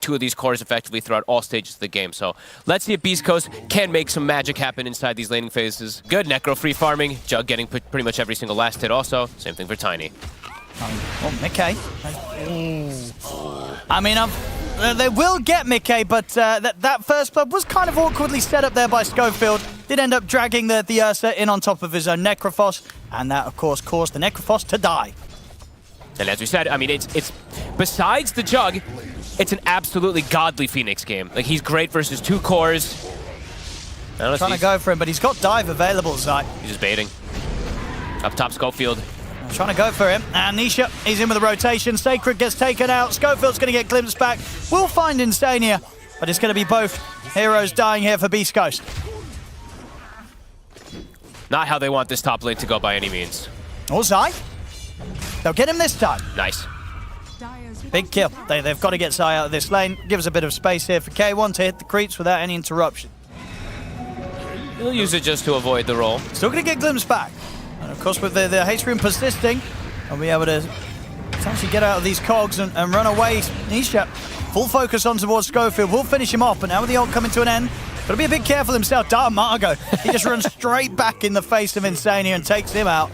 two of these cores effectively throughout all stages of the game. So let's see if BEASTCOAST can make some magic happen inside these laning phases. Good Necro free farming. Jug getting pretty much every single last hit also. Same thing for Tiny. Oh, miCKe. I mean, they will get miCKe, but that first blood was kind of awkwardly set up there by Scofield. Did end up dragging the Ursa in on top of his own Necrophos, and that, of course, caused the Necrophos to die. And as we said, I mean, it's besides the Jug, it's an absolutely godly Phoenix game. Like, he's great versus two cores. Trying to go for him, but he's got dive available, Zai. He's just baiting. Up top, Scofield. Trying to go for him. And Nisha, he's in with the rotation. Sacred gets taken out. Scofield's going to get glimpsed back. We'll find Insania, but it's going to be both heroes dying here for BEASTCOAST. Not how they want this top lane to go by any means. Oh, Zai. They'll get him this time. Nice. Big kill. They've got to get Zai out of this lane. Give us a bit of space here for K1 to hit the creeps without any interruption. He'll use it just to avoid the roll. Still going to get glimpsed back. And of course, with the haste room persisting, I'll be able to potentially get out of these cogs and run away. Nisha, full focus on towards Scofield. We'll finish him off, but now with the ult coming to an end, got to be a bit careful himself. DarkMago, he just runs straight back in the face of Insania and takes him out.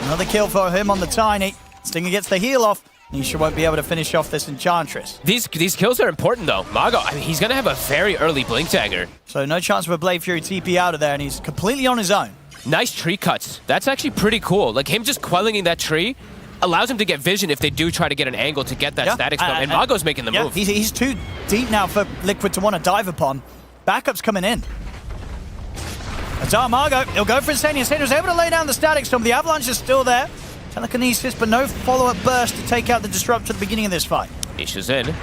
Another kill for him on the Tiny. Stinger gets the heal off. Nisha won't be able to finish off this Enchantress. These kills are important, though. Mago, I mean, he's going to have a very early Blink Dagger. So no chance of a Blade Fury TP out of there, and he's completely on his own. Nice tree cuts. That's actually pretty cool. Like, him just quelling that tree allows him to get vision if they do try to get an angle to get that static stone. And Mago's making the move. He's too deep now for Liquid to want to dive upon. Backup's coming in. DarkMago, he'll go for Insania. Insania was able to lay down the static storm. The avalanche is still there. Telekinesis, but no follow-up burst to take out the disruptor at the beginning of this fight. Nisha's in.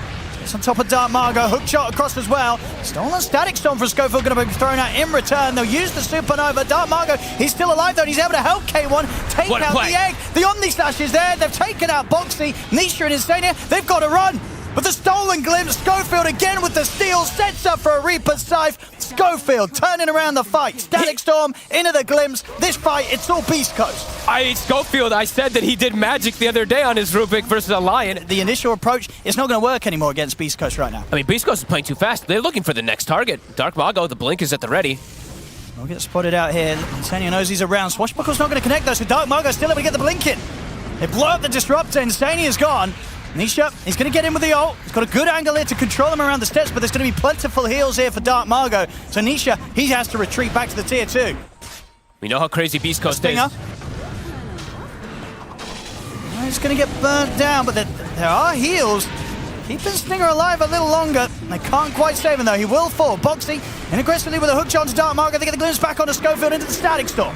It's on top of DarkMago. Hook shot across as well. Stolen static storm from Scofield going to be thrown out in return. They'll use the supernova. DarkMago, he's still alive though. He's able to help K1 take out the egg. The Omni Slash is there. They've taken out Boxi. Nisha and Insania, they've got to run. But the stolen glimpse, Scofield again with the steal, sets up for a Reaper's Scythe. Scofield turning around the fight. Static Storm into the glimpse. This fight, it's all BEASTCOAST. Scofield, I said that he did magic the other day on his Rubik versus a Lion. The initial approach is not going to work anymore against BEASTCOAST right now. I mean, BEASTCOAST is playing too fast. They're looking for the next target. DarkMago, the blink is at the ready. We'll get spotted out here. Insania knows he's around. Swashbuckle's not going to connect though, so DarkMago's still able to get the blink in. They blow up the disruptor. Insania's gone. Nisha, he's going to get in with the ult. He's got a good angle here to control him around the steps, but there's going to be plentiful heals here for DarkMago. So Nisha, he has to retreat back to the tier 2. We know how crazy BEASTCOAST is. He's going to get burnt down, but there are heals. Keeping Stinger alive a little longer. They can't quite save him though. He will fall. Boxi, in aggressively with a hook shot to DarkMago. They get the glimpse back onto Scofield into the static storm.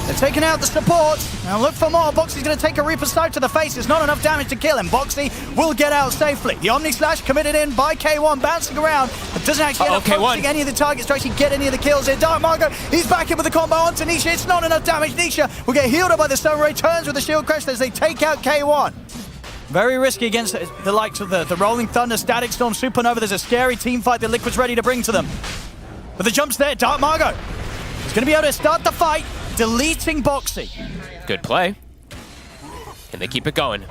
They're taking out the support. Now look for more. Boxi's going to take a Reaper's Scythe to the face. It's not enough damage to kill him. Boxi will get out safely. The Omni Slash committed in by K1, bouncing around, but doesn't actually end up focusing any of the targets to actually get any of the kills here. DarkMago, he's back in with the combo onto Nisha. It's not enough damage. Nisha will get healed up by the Stone Ray, turns with the Shield Crash as they take out K1. Very risky against the likes of the Rolling Thunder, Static Storm, Supernova. There's a scary team fight that Liquid's ready to bring to them. But the jump's there. DarkMago is going to be able to start the fight, deleting Boxi. Good play. Can they keep it going?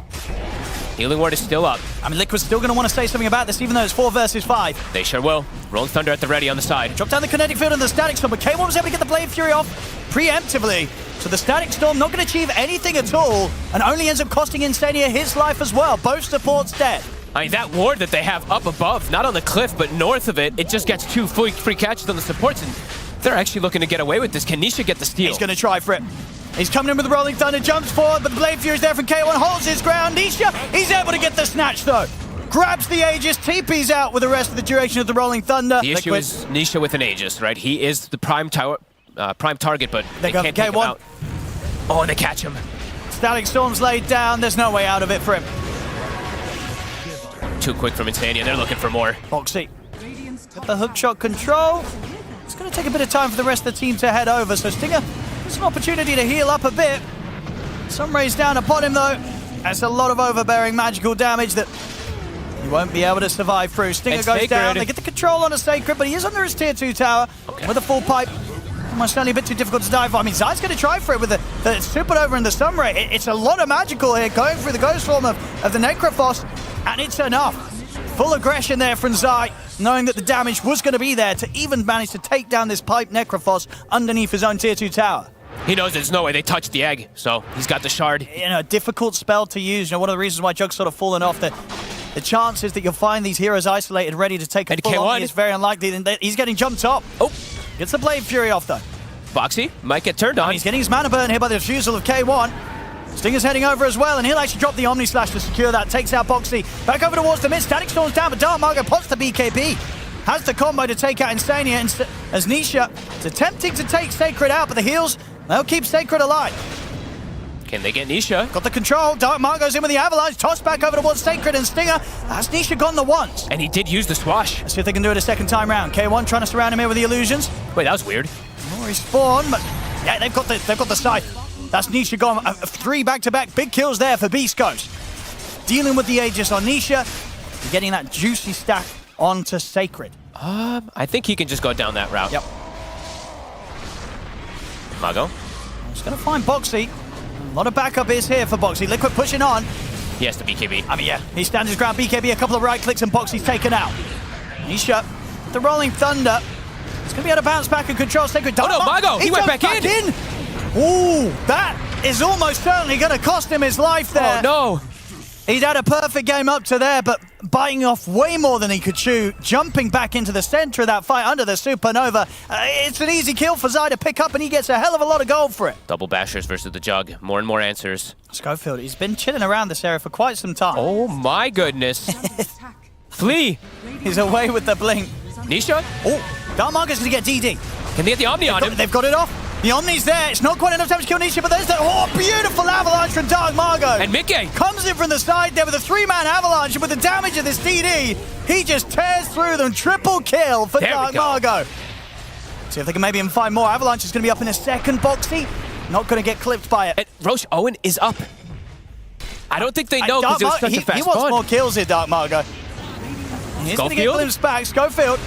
Healing Ward is still up. I mean, Liquid's still going to want to say something about this, even though it's 4 versus 5. They sure will. Rolling Thunder at the ready on the side. Drop down the kinetic field and the Static Storm, but K1 was able to get the Blade Fury off preemptively. So the Static Storm not going to achieve anything at all, and only ends up costing Insania his life as well. Both supports dead. I mean, that ward that they have up above, not on the cliff, but north of it, it just gets 2 free catches on the supports, and they're actually looking to get away with this. Can Nisha get the steal? He's going to try for it. He's coming in with the Rolling Thunder, jumps forward, but the Blade Fury's there from K1, holds his ground. Nisha, he's able to get the snatch though. Grabs the Aegis, TP's out with the rest of the duration of the Rolling Thunder. The issue is Nisha with an Aegis, right? He is the prime target, but they can't take him out. Oh, and they catch him. Static Storm's laid down. There's no way out of it for him. Too quick from Insania. They're looking for more. Boxi. Get the hookshot control. It's going to take a bit of time for the rest of the team to head over, so Stinger has an opportunity to heal up a bit. Some rays down upon him, though. That's a lot of overbearing magical damage that he won't be able to survive through. Stinger goes down. They get the control on a Sacred, but he is under his tier 2 tower with a full pipe. Almost only a bit too difficult to dive for. I mean, Zai's going to try for it with the Supernova and the Sunray. It's a lot of magical here going through the Ghost form of the Necrophos, and it's enough. Full aggression there from Zai, knowing that the damage was going to be there to even manage to take down this pipe Necrophos underneath his own tier 2 tower. He knows there's no way they touched the egg, so he's got the shard. You know, a difficult spell to use. You know, one of the reasons why Jug's sort of fallen off, the chances that you'll find these heroes isolated, ready to take a full on is very unlikely. And he's getting jumped up. Oh, gets the Blade Fury off though. Boxi might get turned on. And he's getting his mana burn here by the refusal of K1. Stinger's heading over as well, and he'll actually drop the Omni Slash to secure that. Takes out Boxi. Back over towards the mid. Static Storm's down, but DarkMago pots the BKB. Has the combo to take out Insania, as Nisha is attempting to take Sacred out, but the heals, they'll keep Sacred alive. Can they get Nisha? Got the control. DarkMago's in with the Avalanche. Toss back over towards Sacred and Stinger. Has Nisha gone the once? And he did use the swash. Let's see if they can do it a second time round. K1 trying to surround him here with the illusions. Wait, that was weird. More spawn, but yeah, they've got the scythe. That's Nisha gone. 3 back-to-back big kills there for BEASTCOAST. Dealing with the Aegis on Nisha, getting that juicy stack onto Sacred. I think he can just go down that route. Yep. Mago. He's going to find Boxi. A lot of backup is here for Boxi. Liquid pushing on. He has the BKB. I mean, yeah, he stands his ground. BKB, a couple of right clicks, and Boxi's taken out. Nisha, the Rolling Thunder. He's going to be able to bounce back and control Sacred. Oh no, Mago! He went back in! Ooh, that is almost certainly going to cost him his life there. Oh no! He'd had a perfect game up to there, but biting off way more than he could chew, jumping back into the center of that fight under the Supernova. It's an easy kill for Zai to pick up, and he gets a hell of a lot of gold for it. Double bashers versus the Jug. More and more answers. Scofield, he's been chilling around this area for quite some time. Oh my goodness. Flee! He's away with the blink. Nisha? Oh, DarkMago's going to get DD. Can they get the Omni on him? They've got it off. The Omni's there. It's not quite enough time to kill Nisha, but there's the beautiful avalanche from DarkMago. And miCKe comes in from the side there with a 3-man avalanche, and with the damage of this DD, he just tears through them. Triple kill for DarkMago. See if they can maybe even find more. Avalanche is going to be up in a second. Boxi not going to get clipped by it. And Roche Owen is up. I don't think they know because it was such a fast He wants spawn. more kills here, DarkMago. He's going to get glimpsed back. Scofield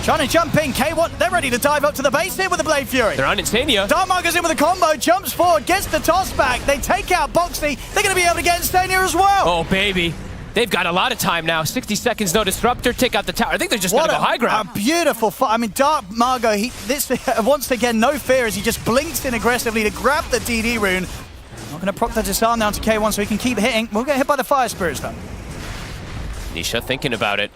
trying to jump in. K1, they're ready to dive up to the base here with the Blade Fury. They're on Insania. DarkMago's in with a combo, jumps forward, gets the toss back. They take out Boxi. They're going to be able to get Insania as well. Oh, baby. They've got a lot of time now. 60 seconds, no disruptor, take out the tower. I think they're just going to go high ground. A beautiful fight. I mean, DarkMago, once again, no fear as he just blinks in aggressively to grab the DD rune. Not going to proc the disarm down to K1 so he can keep hitting. We'll get hit by the Fire Spirits, though. Nisha thinking about it.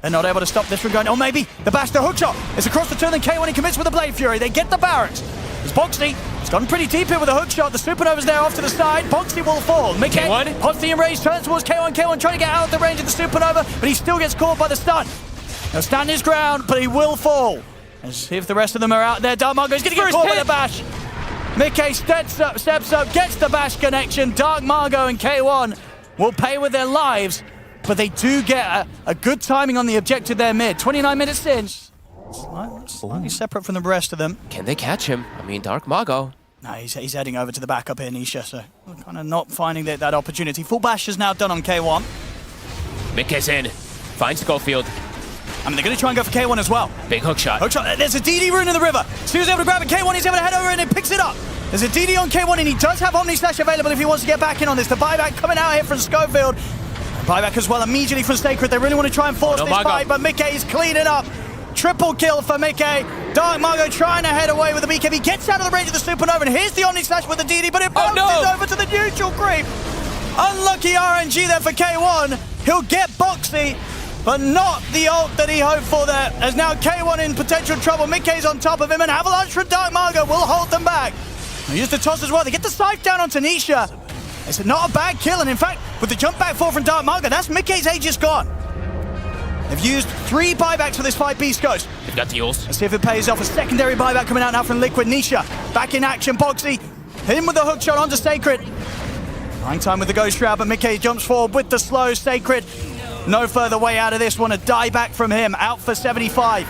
They're not able to stop this from going. Oh, maybe the bash, the hook shot. It's across the turn, and K1 he commits with the Blade Fury. They get the barracks. It's Boxi. It's gone pretty deep here with a hook shot. The Supernova's there off to the side. Boxi will fall. K1 pots the enrage, turns towards K1. K1 trying to get out of the range of the Supernova, but he still gets caught by the stun. He'll stand his ground, but he will fall. Let's see if the rest of them are out there. DarkMago's going to get caught by the bash. miCKe steps up, gets the bash connection. DarkMago and K1 will pay with their lives. But they do get a good timing on the objective there mid. 29 minutes in. Slightly separate from the rest of them. Can they catch him? I mean, DarkMago. No, he's heading over to the backup here, Nisha, so we're kind of not finding that opportunity. Full bash is now done on K1. miCKe's in. Finds Scofield. I mean, they're going to try and go for K1 as well. Big hook shot. Hook shot. There's a DD rune in the river. Sue's able to grab it. K1, he's able to head over and he picks it up. There's a DD on K1, and he does have Omni Slash available if he wants to get back in on this. The buyback coming out here from Scofield. Buyback as well immediately from Sacred. They really want to try and force this fight, but miCKe is cleaning up. Triple kill for miCKe. DarkMago trying to head away with the BKB. Gets out of the range of the Supernova, and here's the Omni Slash with the DD, but it bounces over to the neutral creep. Unlucky RNG there for K1. He'll get Boxi, but not the ult that he hoped for there. As now K1 in potential trouble. miCKe's on top of him, and Avalanche from DarkMago will hold them back. They use the toss as well. They get the scythe down onto Nisha. It's not a bad kill, and in fact, with the jump back 4 from DarkMago, that's miCKe's Aegis gone. They've used 3 buybacks for this fight, BEASTCOAST. They've got the ult. Let's see if it pays off. A secondary buyback coming out now from Liquid. Nisha back in action. Boxi hit him with the hook shot onto Sacred. Buying time with the Ghost Shroud, but miCKe jumps forward with the slow. Sacred, no further way out of this one. A die back from him, out for 75.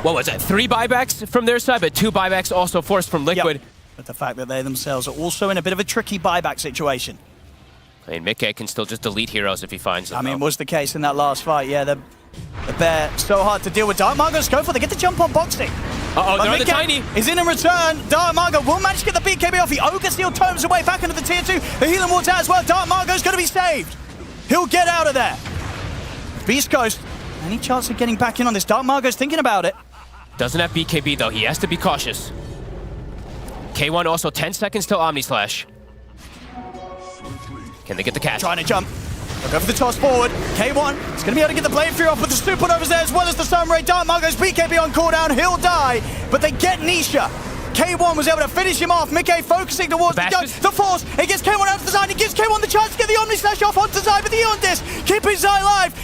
What was that? 3 buybacks from their side, but 2 buybacks also forced from Liquid. Yep. But the fact that they themselves are also in a bit of a tricky buyback situation. I mean, miCKe can still just delete heroes if he finds them. I mean, it was the case in that last fight. Yeah, the bear so hard to deal with. DarkMago Scofield, they get the jump on Boxi. Uh-oh, they're on the tiny. Is in return. DarkMago will manage to get the BKB off. He Ogre Seal tomes away back into the tier 2. The healing ward's out as well. DarkMago's going to be saved. He'll get out of there. BEASTCOAST, any chance of getting back in on this? DarkMago's thinking about it. Doesn't have BKB though, he has to be cautious. K1 also 10 seconds till Omni Slash. Can they get the catch? Trying to jump. They'll go for the toss forward. K1 is going to be able to get the Blade Fury off with the Supernovas there as well as the Sunray. DarkMago's BKB on cooldown. He'll die, but they get Nisha. K1 was able to finish him off. miCKe focusing towards the force. It gets K1 out of the side. It gives K1 the chance to get the Omni Slash off onto Zai, but the Eon Disc keeping Zai alive.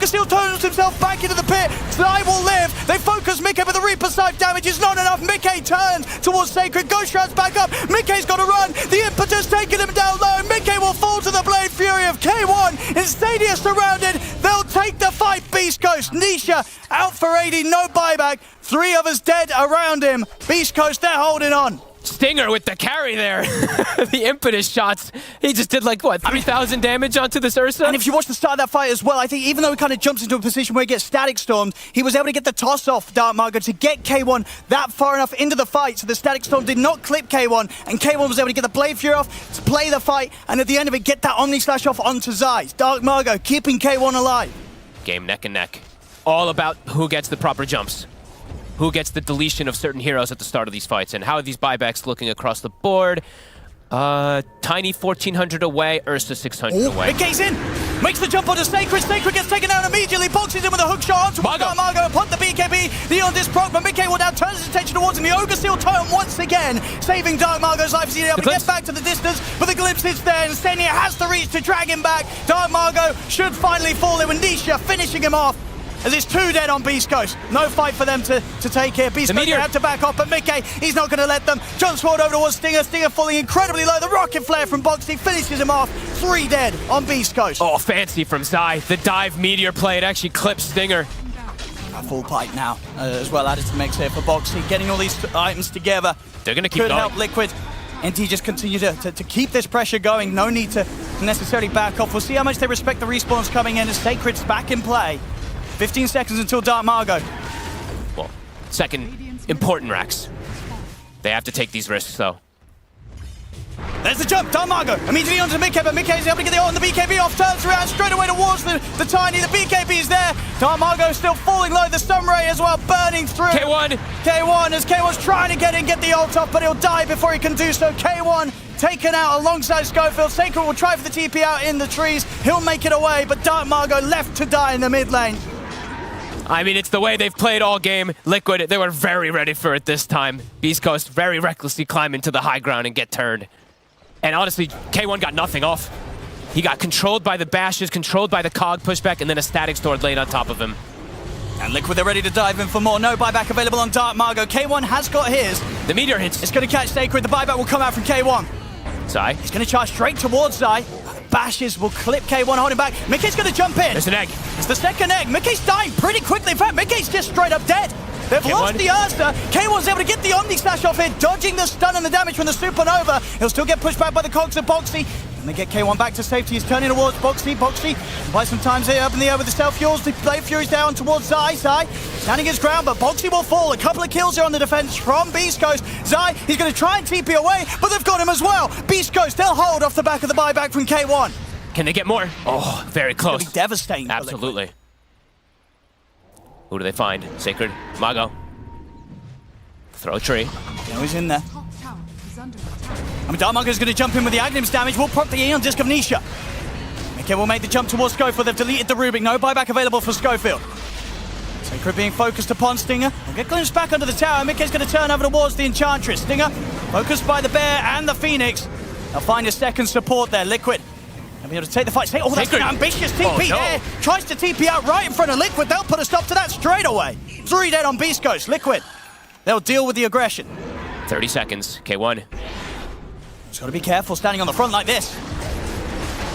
Still turns himself back into the pit. Zai will live. They focus miCKe, but the Reaper Scythe damage is not enough. miCKe turns towards Sacred. Ghost Shroud's back up. miCKe's got to run. The impetus taking him down low. miCKe will fall to the Blade Fury of K1. Insania surrounded. They'll take the fight. BEASTCOAST. Nisha out for 80. No buyback. 3 others dead around him. BEASTCOAST, they're holding on. Stinger with the carry there. The impetus shots. He just did like, what, 3,000 damage onto this Ursa? And if you watch the start of that fight as well, I think even though he kind of jumps into a position where he gets static stormed, he was able to get the toss off DarkMago to get K1 that far enough into the fight, so the static storm did not clip K1, and K1 was able to get the Blade Fury off to play the fight, and at the end of it, get that Omni Slash off onto Zai. DarkMago keeping K1 alive. Game neck and neck. All about who gets the proper jumps. Who gets the deletion of certain heroes at the start of these fights, and how are these buybacks looking across the board? Tiny 1,400 away, Ursa 600 away. miCKe's in! Makes the jump onto Sacred. Sacred gets taken out immediately. Boxes in with a hook shot onto DarkMago upon the BKB. The on this proc, but miCKe will now turn his attention towards him. The Ogre Seal Totem once again, saving DarkMago's life as he's able to get back to the distance, but the glimpse is there. Insania has the reach to drag him back. DarkMago should finally fall in with Nisha finishing him off. As it's 2 dead on BEASTCOAST. No fight for them to take here. BEASTCOAST have to back off, but miCKe, he's not going to let them. Jumps forward over towards Stinger. Stinger falling incredibly low. The rocket flare from Boxi finishes him off. 3 dead on BEASTCOAST. Oh, fancy from Zai. The dive meteor play, it actually clips Stinger. A full pipe now as well added to the mix here for Boxi. Getting all these items together. They're going to keep Could going. help Liquid. NT just continue to keep this pressure going. No need to necessarily back off. We'll see how much they respect the respawns coming in as Sacred's back in play. 15 seconds until DarkMago. Well, second important racks. They have to take these risks, though. There's the jump, DarkMago immediately onto miCKe, but miCKe is able to get the ult on the BKB off, turns around straight away towards the Tiny. The BKB is there. DarkMago still falling low. The Sunray as well, burning through. K1 as K1's trying to get the ult off, but he'll die before he can do so. K1 taken out alongside Scofield. Sacred will try for the TP out in the trees. He'll make it away, but DarkMago left to die in the mid lane. I mean, it's the way they've played all game. Liquid, they were very ready for it this time. BEASTCOAST very recklessly climb into the high ground and get turned. And honestly, K1 got nothing off. He got controlled by the bashes, controlled by the cog pushback, and then a static sword laid on top of him. And Liquid, they're ready to dive in for more. No buyback available on DarkMago. K1 has got his. The meteor hits. It's going to catch Sacred. The buyback will come out from K1. Zai. He's going to charge straight towards Zai. Bashes will clip K1, holding back. miCKe's going to jump in. There's an egg. It's the second egg. miCKe's dying pretty quickly. In fact, miCKe's just straight up dead. They've lost the Ursa. K1's able to get the Omni Slash off here, dodging the stun and the damage from the Supernova. He'll still get pushed back by the cogs of Boxi. And they get K1 back to safety. He's turning towards Boxi. Boxi buy some time here up in the air with the self-fuels. The Blade Fury's down towards Zai. Zai standing his ground, but Boxi will fall. A couple of kills here on the defense from BEASTCOAST. Zai, he's going to try and TP away, but they've got him as well. BEASTCOAST, they'll hold off the back of the buyback from K1. Can they get more? Oh, very close. It'll be devastating. Absolutely. Who do they find? Sacred. Mago. Throw a tree. Now he's in there. I mean, DarkMago's going to jump in with the Agnim's damage. We'll proc the Aeon Disc of Nisha. miCKe will make the jump towards Scofield. They've deleted the Rubik. No buyback available for Scofield. Sacred being focused upon Stinger. We'll get glimpsed back under the tower. miCKe's going to turn over towards the Enchantress. Stinger focused by the Bear and the Phoenix. They'll find a second support there. Liquid. They'll be able to take the fight. Oh, that's an ambitious TP there. Tries to TP out right in front of Liquid. They'll put a stop to that straight away. 3 dead on BEASTCOAST. Liquid. They'll deal with the aggression. 30 seconds. K1. Just got to be careful standing on the front like this.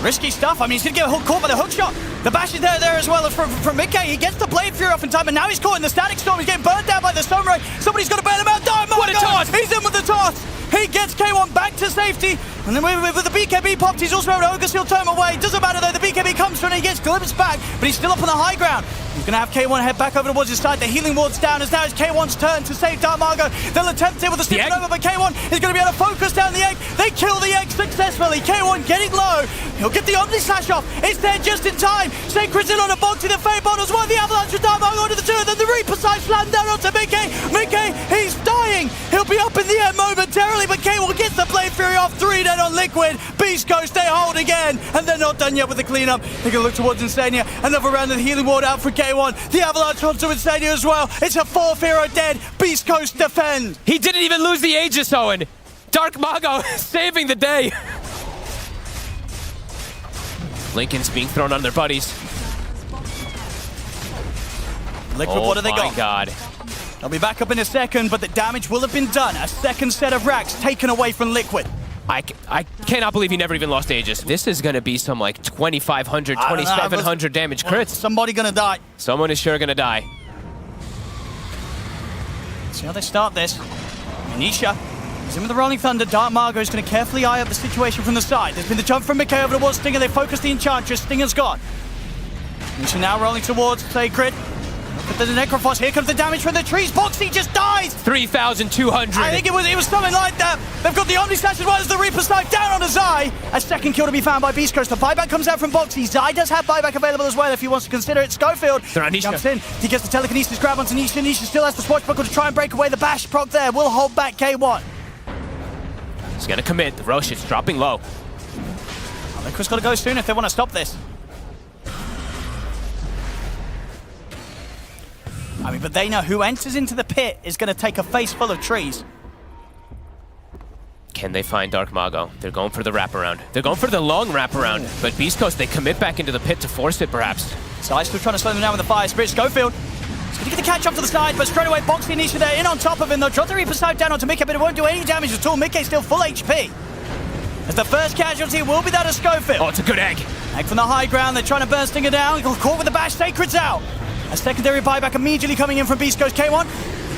Risky stuff. I mean, he's going to get caught by the hook shot. The bash is there as well as from miCKe. He gets the Blade Fury off in time, and now he's caught in the static storm. He's getting burned down by the Sunray. Somebody's got to bail him out. What a toss! He's in with the toss. He gets K1 back to safety. And then with the BKB popped, he's also able to Ogre Seal Totem away. Doesn't matter though, the BKB comes through and he gets glimpsed back, but he's still up on the high ground. He's going to have K1 head back over towards his side. The healing ward's down as now it's K1's turn to save DarkMago. They'll attempt it with a supernova, but K1 is going to be able to focus down the egg. They kill the egg successfully. K1 getting low. He'll get the Omni Slash off. It's there just in time. Sacred's in on a Boxi, the Fade Bottles, one of the Avalanche with DarkMago onto the two, and then the Reaper side slam down onto miCKe. miCKe, he's dying. He'll be up in the air momentarily, but K1 gets the Blade Fury off. 3 dead on Liquid. BEASTCOAST, they hold again, and they're not done yet with the cleanup. They're going to look towards Insania. Another round of the healing ward out for K1. The Avalanche onto Insania as well. It's a 4th hero dead. BEASTCOAST defend. He didn't even lose the Aegis, Owen. DarkMago saving the day. Lincoln's being thrown on their buddies. Liquid, what do they got? Oh my god. They'll be back up in a second, but the damage will have been done. A second set of racks taken away from Liquid. I cannot believe he never even lost Aegis. This is going to be some like 2,500, 2,700 damage crits. Somebody going to die. Someone is sure going to die. See how they start this. Nisha is in with the Rolling Thunder. DarkMago is going to carefully eye up the situation from the side. There's been the jump from miCKe over towards Stinger. They focus the Enchantress. Stinger's gone. Nisha now rolling towards Sacred. Look at the Necrophos. Here comes the damage from the trees. Boxi just dies. 3,200. I think it was something like that. They've got the Omni Slash as well as the Reaper Snipe down on a Zai. A second kill to be found by BEASTCOAST. The buyback comes out from Boxi. Zai does have buyback available as well if he wants to consider it. Scofield jumps in. He gets the telekinesis grab onto Nisha. Nisha still has the swashbuckle to try and break away. The bash proc there will hold back K1. He's going to commit. The Rosh is dropping low. Liquid's got to go soon if they want to stop this. I mean, but they know who enters into the pit is going to take a face full of trees. Can they find DarkMago? They're going for the wraparound. They're going for the long wraparound. But BEASTCOAST, they commit back into the pit to force it, perhaps. So I'm still trying to slow them down with the fire spirit. Scofield is going to get the catch up to the side, but straight away Boxi and Nisha there in on top of him. They'll drop the Reaper side down onto miCKe, but it won't do any damage at all. miCKe's still full HP. As the first casualty will be that of Scofield. Oh, it's a good egg. Egg from the high ground. They're trying to burn Stinger down. Caught with the bash. Sacred's out. A secondary buyback immediately coming in from BEASTCOAST. K1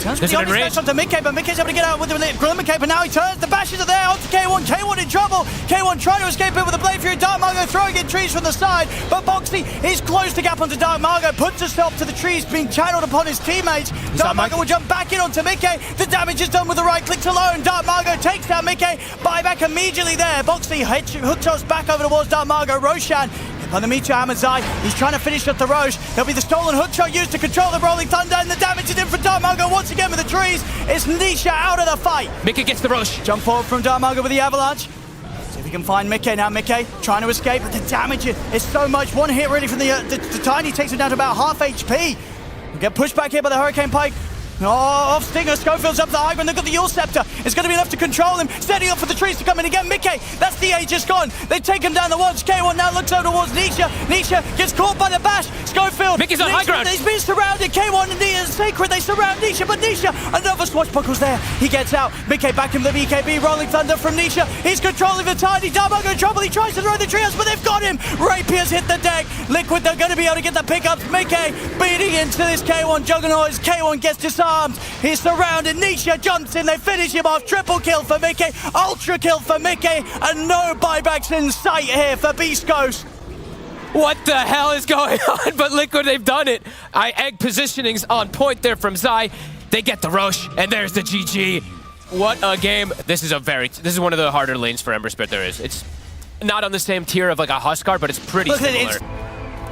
turns with the Omni Slash onto miCKe, but miCKe's able to get out with the miCKe, but now he turns. The bashes are there onto K1. K1 in trouble. K1 trying to escape it with the Blade Fury. DarkMago throwing in trees from the side, but Boxi is closed the gap onto DarkMago. Puts a stop to the trees being channeled upon his teammates. DarkMago will jump back in onto miCKe. The damage is done with the right clicks alone. DarkMago takes down miCKe. Buyback immediately there. Boxi hook shots back over towards DarkMago. Roshan on the Meteor Hammer Zai. He's trying to finish up the Roche. There'll be the stolen hook shot used to control the Rolling Thunder, and the damage is in from DarkMago once again with the trees. It's Nisha out of the fight. miCKe gets the Roche. Jump forward from DarkMago with the Avalanche. See if he can find miCKe now. miCKe trying to escape, but the damage is so much. One hit really from the Tiny takes him down to about half HP. We'll get pushed back here by the Hurricane Pike. Oh, off Stinger. Scofield's up the high ground. They've got the Yule Scepter. It's going to be enough to control him. Setting up for the trees to come in again. miCKe, that's the Aegis gone. They take him down the ones. K1 now looks over towards Nisha. Nisha gets caught by the bash. Scofield. miCKe's on high ground. He's been surrounded. K1 and Sacred, they surround Nisha, but Nisha, another swashbuckle's there. He gets out. miCKe back in the BKB. Rolling Thunder from Nisha. He's controlling the Tiny. DarkMago in trouble. He tries to throw the trios, but they've got him. Rapier's hit the deck. Liquid, they're going to be able to get the pickups. miCKe beating into this K1 Juggernaut as K1 gets disarmed. He's surrounded. Nisha jumps in. They finish him off. Triple kill for miCKe. Ultra kill for miCKe. And no buybacks in sight here for BEASTCOAST. What the hell is going on? But Liquid, they've done it. Egg positioning's on point there from Zai. They get the Roche, and there's the GG. What a game. This is one of the harder lanes for Ember Spirit there is. It's not on the same tier of like a Huskar, but it's pretty similar.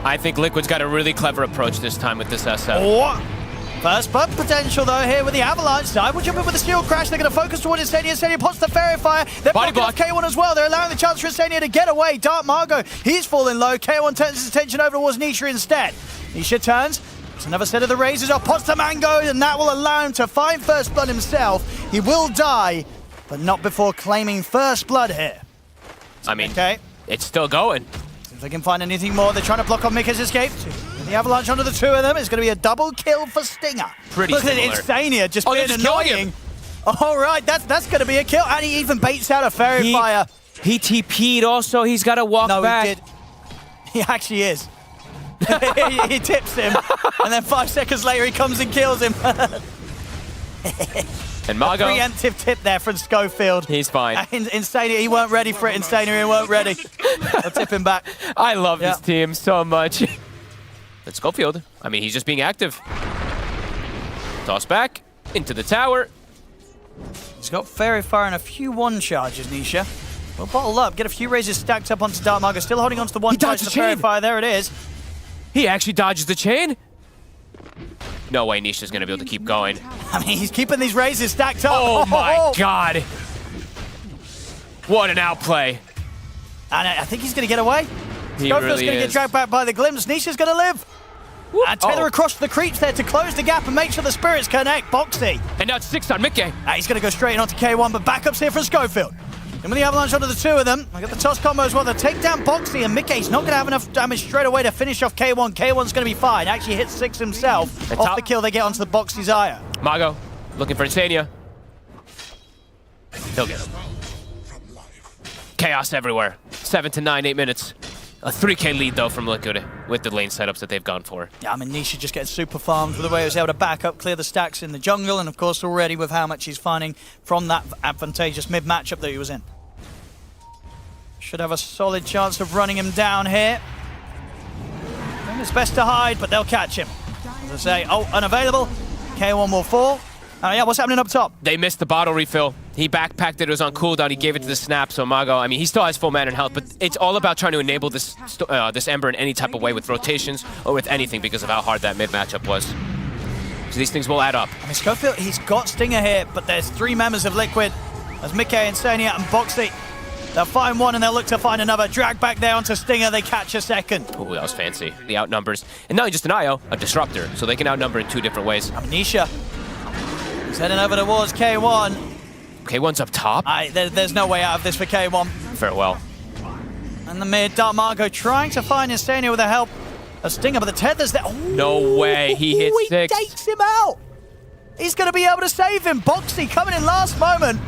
I think Liquid's got a really clever approach this time with this SF. Oh. First blood potential though here with the Avalanche. Zai will jump in with the Steel Crash. They're going to focus towards Insania. Insania pots the Fairy Fire. They're blocking off K1 as well. They're allowing the chance for Insania to get away. DarkMago, he's falling low. K1 turns his attention over towards Nisha instead. Nisha turns. It's another set of the razors off. Pots the Mango, and that will allow him to find first blood himself. He will die, but not before claiming first blood here. I mean, it's still going. See if they can find anything more. They're trying to block off miCKe's escape. The Avalanche onto the two of them. It's going to be a double kill for Stinger. Pretty Look at similar. Insania just being annoying. All right, that's going to be a kill. And he even baits out a Fairy Fire. He TP'd also. He's got to walk back. He did. He actually is. he tips him. And then 5 seconds later, he comes and kills him. And Mago. Preemptive tip there from Scofield. He's fine. Insania, he weren't ready for it. Insania, he weren't ready. I'll tip him back. I love this team so much. That's Scofield. I mean, he's just being active. Toss back into the tower. He's got very far and a few one charges, Nisha. We'll bottle up, get a few raises stacked up onto DarkMago, still holding onto the one charge to the Fairy Fire. There it is. He actually dodges the chain. No way Nisha's gonna be able to keep going. I mean, he's keeping these raises stacked up. Oh my god. What an outplay. And I think he's gonna get away. He Scofield's really gonna get is. dragged back by the glimpse. Nisha's gonna live. Whoop. And tether across the creeps there to close the gap and make sure the spirits connect. Boxi. And now it's 6 on miCKe. He's gonna go straight onto K1, but backups here from Scofield. And with the avalanche onto the two of them, I got the toss combo as well. They'll take down Boxi, and miCKe's not gonna have enough damage straight away to finish off K1. K1's gonna be fine. Actually hits 6 himself off the kill they get onto the Boxi Zaya. Mago looking for Insania. He'll get him. Chaos everywhere. 7 to 9, 8 minutes. A 3K lead, though, from Liquid with the lane setups that they've gone for. Yeah, I mean, Nisha just gets super farmed for the way he was able to back up, clear the stacks in the jungle, and of course already with how much he's finding from that advantageous mid-matchup that he was in. Should have a solid chance of running him down here. Doing his best to hide, but they'll catch him. As I say, unavailable. K1 will fall. Yeah, what's happening up top? They missed the bottle refill. He backpacked it. It was on cooldown. He gave it to the snap. So Mago, I mean, he still has full mana and health, but it's all about trying to enable this this Ember in any type of way with rotations or with anything because of how hard that mid matchup was. So these things will add up. I mean, Scofield, he's got Stinger here, but there's 3 members of Liquid. There's miCKe, Insania, and Boxi. They'll find one and they'll look to find another. Drag back there onto Stinger. They catch a second. Oh, that was fancy. The outnumbers. And not just an IO, a disruptor. So they can outnumber in 2 different ways. Nisha. He's heading over towards K1. K1's up top. There's no way out of this for K1. Farewell. And the mid, DarkMago trying to find Insania with the help of Stinger, but the tether's there. Ooh, no way, he hit 6. He takes him out. He's going to be able to save him. Boxi coming in last moment.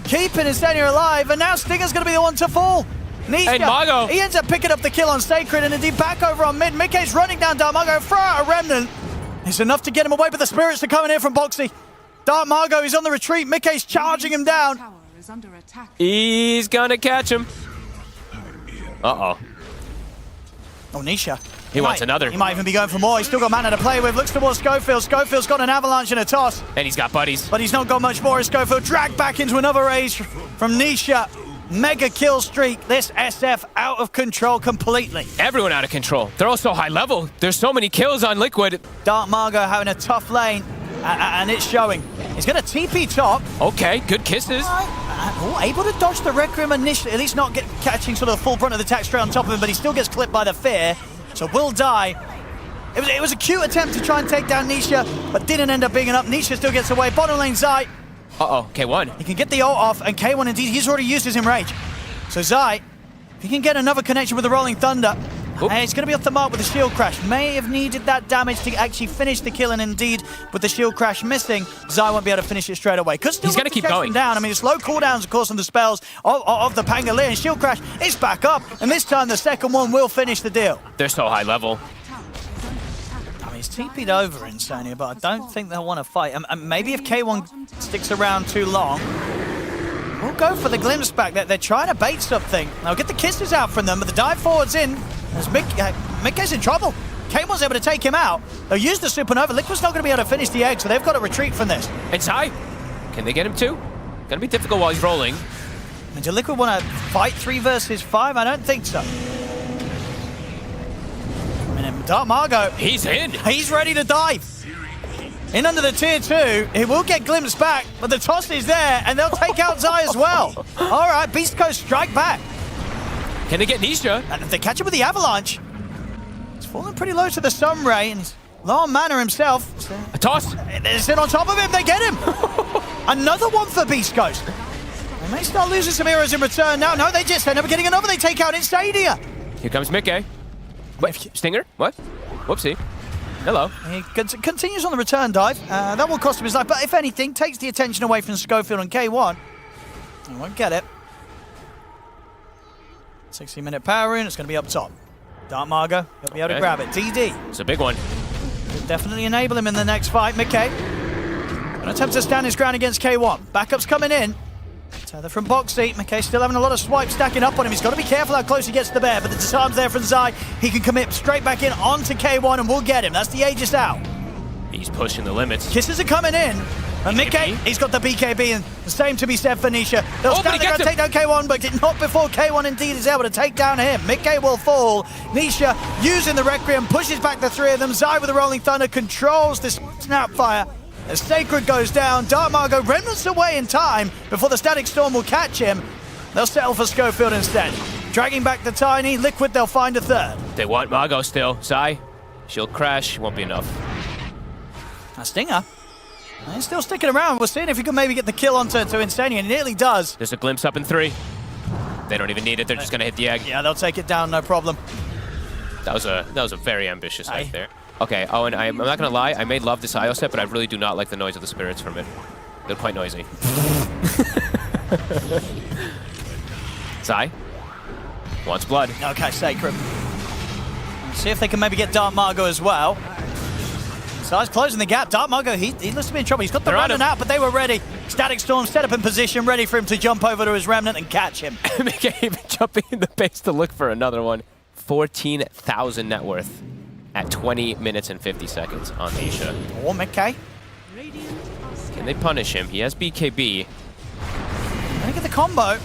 Keeping Insania alive, and now Stinger's going to be the one to fall. Nisha, and Mago. He ends up picking up the kill on Sacred, and indeed back over on mid. miCKe's running down DarkMago, throw out a Remnant. It's enough to get him away, but the spirits are coming in from Boxi. DarkMago is on the retreat. miCKe's charging him down. He's gonna catch him. Uh-oh. Oh, Nisha. He wants another. He might even be going for more. He's still got mana to play with. Looks towards Scofield. Scofield's got an avalanche and a toss. And he's got buddies. But he's not got much more. Scofield dragged back into another raise from Nisha. Mega kill streak. This SF out of control completely. Everyone out of control. They're all so high level. There's so many kills on Liquid. DarkMago having a tough lane, and it's showing. He's going to TP top. Okay, good kisses. Able to dodge the Requiem initially, at least not catching sort of the full brunt of the attack straight on top of him, but he still gets clipped by the fear, so will die. It was a cute attempt to try and take down Nisha, but didn't end up being enough. Nisha still gets away. Bottom lane Zai. Uh-oh, K1. He can get the ult off, and K1 indeed, he's already used his Enrage. So Zai, if he can get another connection with the Rolling Thunder, it's going to be off the mark with the shield crash. May have needed that damage to actually finish the kill, and indeed, with the shield crash missing, Zai won't be able to finish it straight away. He's going to keep going down. I mean, it's low cooldowns, of course, on the spells of the Pangolier, and shield crash is back up, and this time the second one will finish the deal. They're so high level. I mean, he's TP'd over Insania, but I don't think they'll want to fight. And maybe if K1 sticks around too long, we'll go for the glimpse back. They're trying to bait something. They'll get the kisses out from them, but the dive forward's in. As miCKe's in trouble. K1's able to take him out. They'll use the Supernova. Liquid's not going to be able to finish the egg, so they've got to retreat from this. It's high. Can they get him too? Gonna be difficult while he's rolling. I mean, do Liquid want to fight 3 versus 5? I don't think so. I mean, DarkMago. He's in. He's ready to dive. In under the tier 2. He will get glimpsed back, but the toss is there, and they'll take out Zai as well. All right, BEASTCOAST strike back. Can they get Nisha? And if they catch him with the avalanche, he's falling pretty low to the Sunray, and he's low on mana himself. A toss. They sit on top of him, they get him. Another one for BEASTCOAST. They may start losing some heroes in return now. No, they just end up getting another. They take out Insania. Here comes miCKe. Wait, Stinger? What? Whoopsie. Hello. He continues on the return dive. That will cost him his life, but if anything, takes the attention away from Scofield and K1. He won't get it. 60-minute power rune, it's going to be up top. DarkMago, he'll be able to grab it. DD. It's a big one. Could definitely enable him in the next fight. miCKe. An attempt to stand his ground against K1. Backups coming in. Tether from Boxi. miCKe still having a lot of swipes stacking up on him. He's got to be careful how close he gets to the bear, but the disarm's there from Zai. He can commit straight back in onto K1 and we'll get him. That's the Aegis out. He's pushing the limits. Kisses are coming in. And miCKe, he's got the BKB, and the same to be said for Nisha. They'll stand there, take down K1, but not before K1 indeed is able to take down him. miCKe will fall. Nisha, using the Requiem, pushes back the three of them. Zai with the Rolling Thunder controls this Snapfire. As Sacred goes down, DarkMago remnants away in time before the Static Storm will catch him. They'll settle for Scofield instead. Dragging back the Tiny, Liquid, they'll find a third. They want Mago still. Zai, she'll crash, won't be enough. A Stinger. He's still sticking around. We're seeing if he can maybe get the kill onto Insania, and he nearly does. There's a glimpse up in 3. They don't even need it. They're just going to hit the egg. Yeah, they'll take it down, no problem. That was a very ambitious egg there. Okay, oh, and I'm not going to lie. I may love this IO set, but I really do not like the noise of the spirits from it. They're quite noisy. Zai wants blood. Okay, Sacred. Let's see if they can maybe get DarkMago as well. Zai's closing the gap. DarkMago, he looks to be in trouble. He's got the running out, but they were ready. Static Storm set up in position, ready for him to jump over to his Remnant and catch him. miCKe even jumping in the base to look for another one. 14,000 net worth at 20 minutes and 50 seconds on Nisha. Or miCKe. Can they punish him? He has BKB. Gonna get the combo.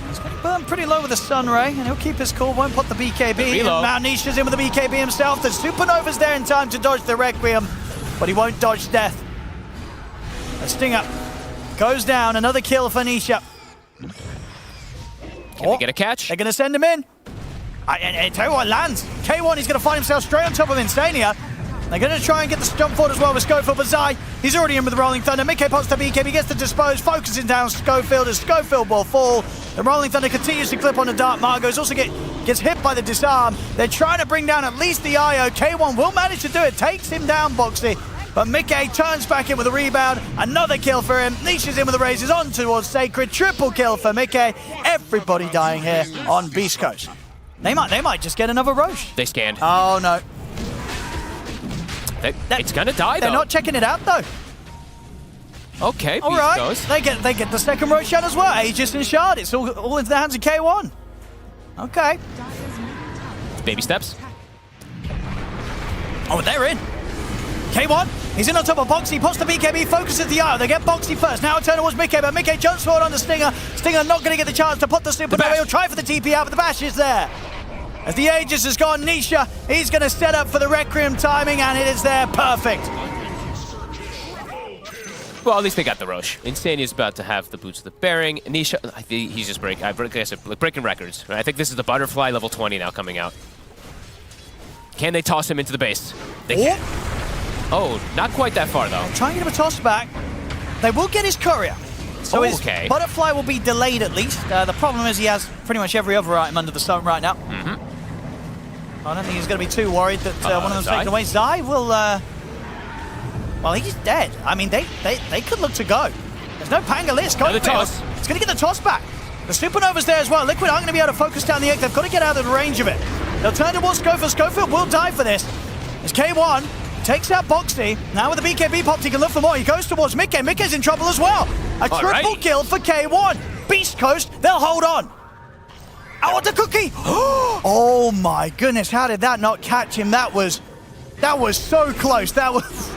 He's going to burn pretty low with the Sun Ray, and he'll keep his cool, won't put the BKB. Now Nisha's in with the BKB himself. The Supernova's there in time to dodge the Requiem, but he won't dodge death. A Stinger goes down, another kill for Nisha. Can they get a catch? They're going to send him in. And tell you what, lands. K1, he's going to find himself straight on top of Insania. They're going to try and get the jump forward as well with Scofield, but Zai, he's already in with the Rolling Thunder. miCKe pops the BKB, gets to dispose, focusing down Scofield as Scofield will fall. The Rolling Thunder continues to clip on the DarkMago. He also gets hit by the disarm. They're trying to bring down at least the IO. K1 will manage to do it, takes him down, Boxi. But miCKe turns back in with a rebound. Another kill for him. Nisha's in with the raises on towards Sacred. Triple kill for miCKe. Everybody dying here on Beast Coast. They might just get another Roche. They scanned. Oh, no. It's gonna die, though. They're not checking it out, though. Okay, all right. They get the second Roche shot as well. Aegis and Shard. It's all into the hands of K1. Okay. Baby steps. Oh, they're in. K1, he's in on top of Boxi, pops the BKB, focuses the IO. They get Boxi first. Now it turns towards miCKe, but miCKe jumps forward on the Stinger. Stinger not going to get the chance to put the Supernova. He'll try for the TP out, but the bash is there. As the Aegis has gone, Nisha, he's going to set up for the Requiem timing, and it is there. Perfect. Well, at least they got the Roche. Insania's about to have the boots of the bearing. Nisha, I think he's just breaking records. Right? I think this is the Butterfly level 20 now coming out. Can they toss him into the base? They can. Oh, not quite that far, though. Try and get him a toss back. They will get his courier. So his Butterfly will be delayed at least. The problem is he has pretty much every other item under the sun right now. I don't think he's going to be too worried that one of them's taken away. Zai will... well, he's dead. I mean, they could look to go. There's no Pangolier. Scofield. It's going to get the toss back. The Supernova's there as well. Liquid aren't going to be able to focus down the egg. They've got to get out of the range of it. They'll turn towards Scofield. Scofield will die for this. It's K1. Takes out Boxi. Now with the BKB popped, he can look for more. He goes towards miCKe. miCKe's in trouble as well. A triple kill for K1. Beast Coast, they'll hold on. Oh, what the cookie! Oh my goodness, how did that not catch him? That was so close. That was...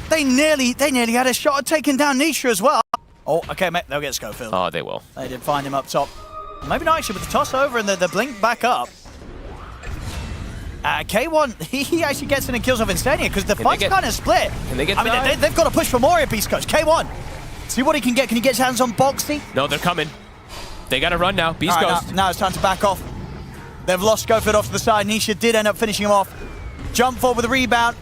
They nearly had a shot at taking down Nisha as well. Oh, okay, mate, they'll get Scofield. Oh, they will. They did find him up top. Maybe not actually, but the toss over and the blink back up. K1, he actually gets in and kills off Insania because the fight's kind of split. Can they get they've got to push for more at Beast Coast. K1, see what he can get. Can he get his hands on Boxi? No, they're coming. They got to run now. Beast Coast. Now it's time to back off. They've lost Scofield off to the side. Nisha did end up finishing him off. Jump forward with a rebound.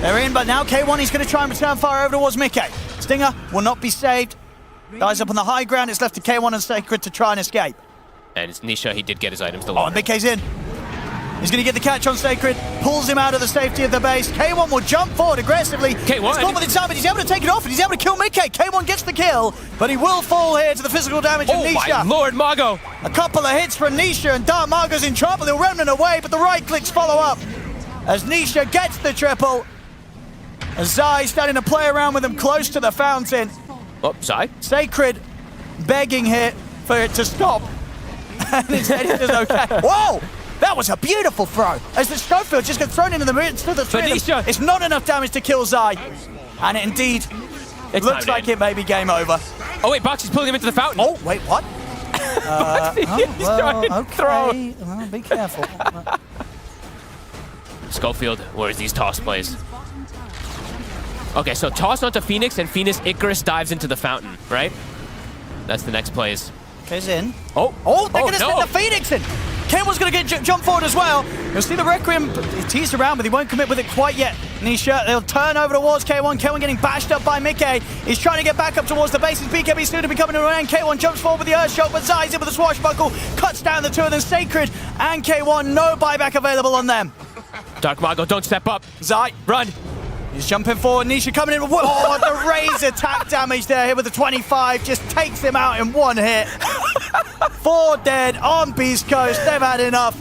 They're in, but now K1, he's going to try and return fire over towards miCKe. Stinger will not be saved. Dies up on the high ground. It's left to K1 and Sacred to try and escape. And it's Nisha, he did get his items to Oh, and miCKe's in. He's going to get the catch on Sacred, pulls him out of the safety of the base. K1 will jump forward aggressively. K1. He's caught with his time, but he's able to take it off, and he's able to kill miCKe. K1 gets the kill, but he will fall here to the physical damage of Nisha. Oh my lord, Mago. A couple of hits from Nisha, and DarkMago's in trouble. He'll remnant away, but the right clicks follow up. As Nisha gets the triple. As Zai starting to play around with him close to the fountain. Oh, Zai. Sacred begging here for it to stop. And instead it is okay. Whoa! That was a beautiful throw. As the Scofield just got thrown into the midst of the three of them. It's not enough damage to kill Zai. And it indeed looks like it may be game over. Oh wait, Boxi's pulling him into the fountain. Oh, wait, what? He's trying to throw. Well, be careful. Scofield, where's these toss plays? Okay, so toss onto Phoenix, and Phoenix Icarus dives into the fountain, right? That's the next plays. Goes in. Oh, they're going to send the Phoenix in. K1's going to get jump forward as well. You'll see the Requiem teased around, but he won't commit with it quite yet. Nisha, they'll turn over towards K1. K1 getting bashed up by miCKe. He's trying to get back up towards the base. His BKB soon to be coming around. K1 jumps forward with the Earth Shot, but Zai's in with the swashbuckle. Cuts down the two of them. Sacred and K1. No buyback available on them. DarkMago, don't step up. Zai, run. He's jumping forward. Nisha coming in. Oh, the raise attack damage there. Here with the 25. Just takes him out in one hit. 4 dead on Beast Coast. They've had enough.